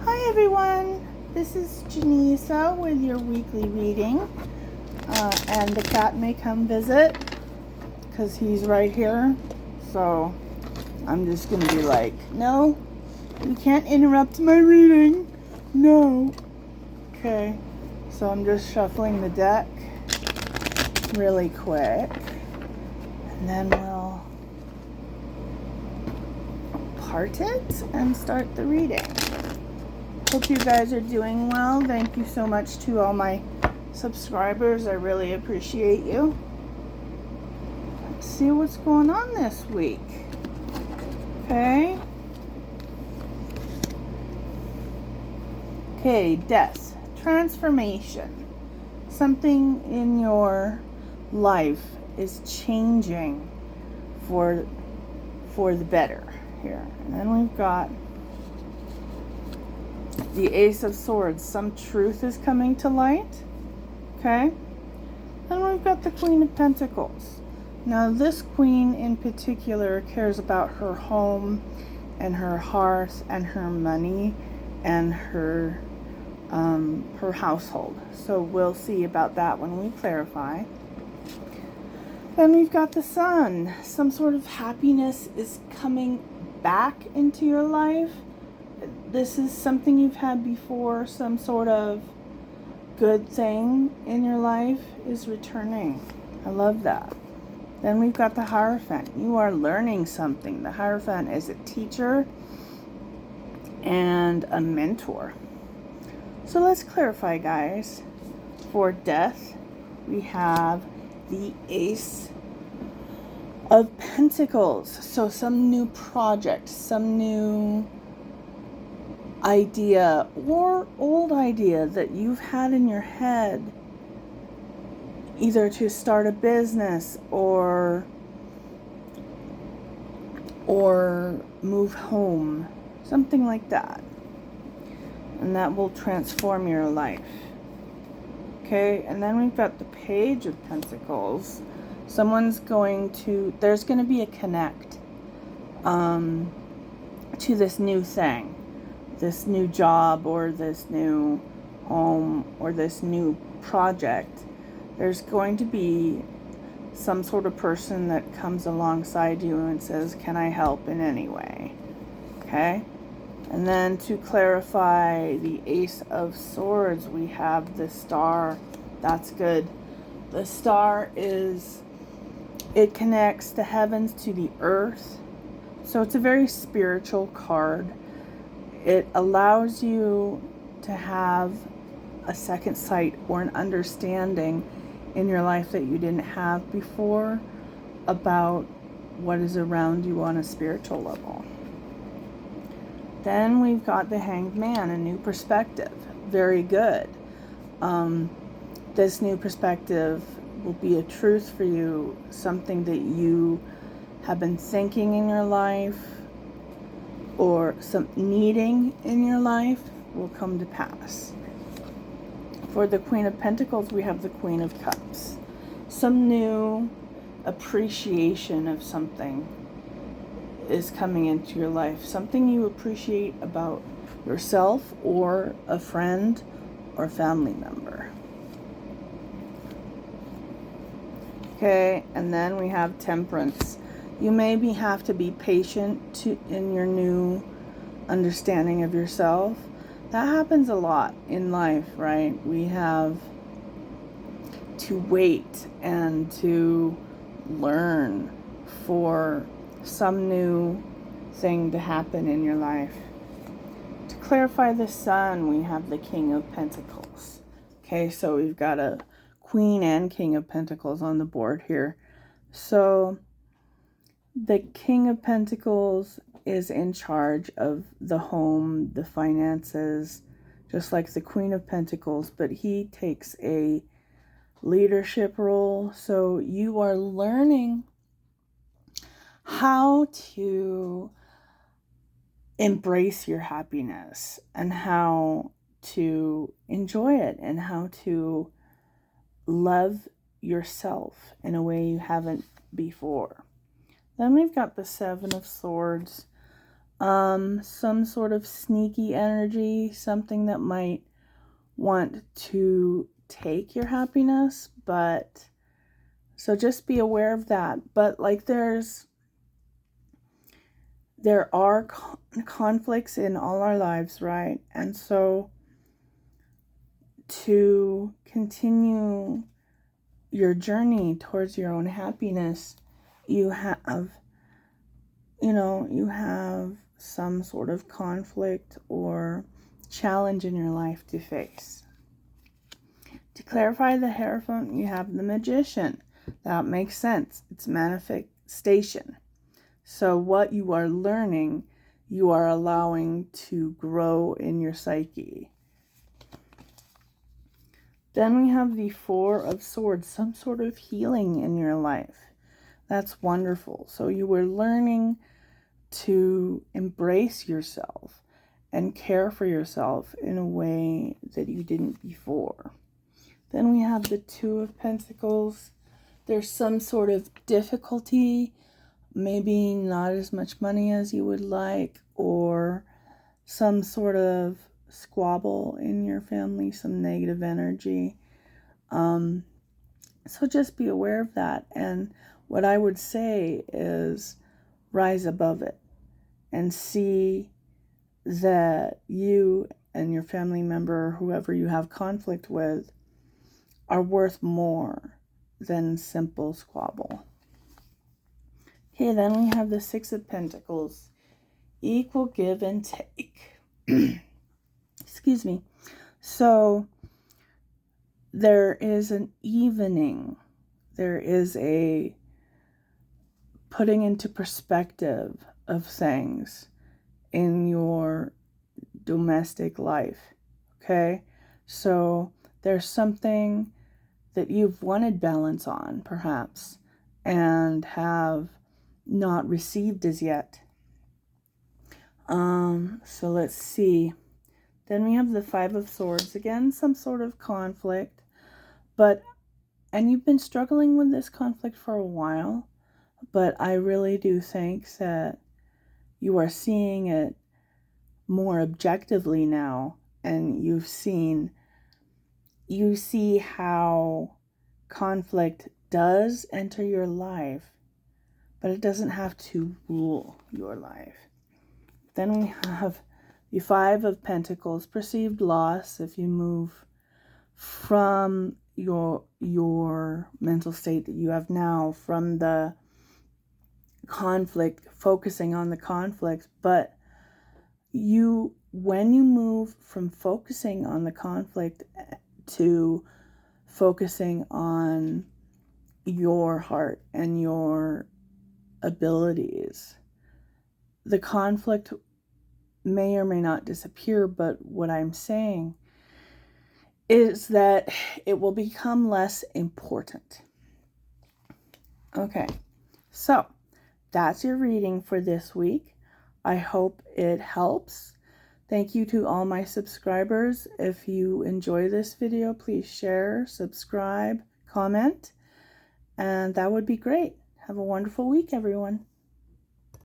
Hi everyone, this is Janisa with your weekly reading, and the cat may come visit because he's right here, so I'm just going to be like, no, you can't interrupt my reading, no. Okay, so I'm just shuffling the deck really quick, and then we'll part it and start the reading. Hope you guys are doing well. Thank you so much to all my subscribers. I really appreciate you. Let's see what's going on this week. Okay, death, transformation. Something in your life is changing for the better here. And then we've got the Ace of Swords. Some truth is coming to light. Okay. And we've got the Queen of Pentacles. Now this queen in particular cares about her home and her hearth and her money and her household. So we'll see about that when we clarify. Then we've got the Sun. Some sort of happiness is coming back into your life. This is something you've had before. Some sort of good thing in your life is returning. I love that. Then we've got the Hierophant. You are learning something. The Hierophant is a teacher and a mentor. So let's clarify, guys. For death, we have the Ace of Pentacles. So some new project, some new idea or old idea that you've had in your head, either to start a business or move home, something like that, and that will transform your life. Okay, and then we've got the Page of Pentacles. There's going to be a connect to this new thing, this new job or this new home or this new project. There's going to be some sort of person that comes alongside you and says, can I help in any way? Okay. And then to clarify the Ace of Swords, we have the Star. That's good. The Star it connects the heavens to the earth. So it's a very spiritual card. It allows you to have a second sight or an understanding in your life that you didn't have before about what is around you on a spiritual level. Then we've got the Hanged Man, a new perspective. Very good. This new perspective will be a truth for you, something that you have been thinking in your life or some needing in your life will come to pass. For the Queen of Pentacles, we have the Queen of Cups. Some new appreciation of something is coming into your life. Something you appreciate about yourself or a friend or family member. Okay, and then we have Temperance. You maybe have to be patient in your new understanding of yourself. That happens a lot in life, right? We have to wait and to learn for some new thing to happen in your life. To clarify the Sun, we have the King of Pentacles. Okay, so we've got a Queen and King of Pentacles on the board here. So the King of Pentacles is in charge of the home, the finances, just like the Queen of Pentacles, but he takes a leadership role. So you are learning how to embrace your happiness and how to enjoy it and how to love yourself in a way you haven't before. Then we've got the Seven of Swords. some sort of sneaky energy, something that might want to take your happiness, but so just be aware of that. But like there are conflicts in all our lives, right? And so to continue your journey towards your own happiness, you have some sort of conflict or challenge in your life to face. To clarify the Hierophant, you have the Magician. That makes sense. It's manifestation. So what you are learning, you are allowing to grow in your psyche. Then we have the Four of Swords, some sort of healing in your life. That's wonderful. So you were learning to embrace yourself and care for yourself in a way that you didn't before. Then we have the Two of Pentacles. There's some sort of difficulty, maybe not as much money as you would like, or some sort of squabble in your family, some negative energy. So just be aware of that. And what I would say is rise above it and see that you and your family member, whoever you have conflict with, are worth more than simple squabble. Okay, then we have the Six of Pentacles. Equal give and take. Excuse me. So there is an evening. There is a putting into perspective of things in your domestic life. Okay? So there's something that you've wanted balance on, perhaps, and have not received as yet. So let's see. Then we have the Five of Swords. Again, some sort of conflict. And you've been struggling with this conflict for a while, but I really do think that you are seeing it more objectively now, and you see how conflict does enter your life, but it doesn't have to rule your life. Then we have the Five of Pentacles, perceived loss. If you move from your mental state that you have now, from the conflict, focusing on the conflict, but when you move from focusing on the conflict to focusing on your heart and your abilities, the conflict may or may not disappear, but what I'm saying is that it will become less important. Okay, so that's your reading for this week. I hope it helps. Thank you to all my subscribers. If you enjoy this video, please share, subscribe, comment, and that would be great. Have a wonderful week, everyone.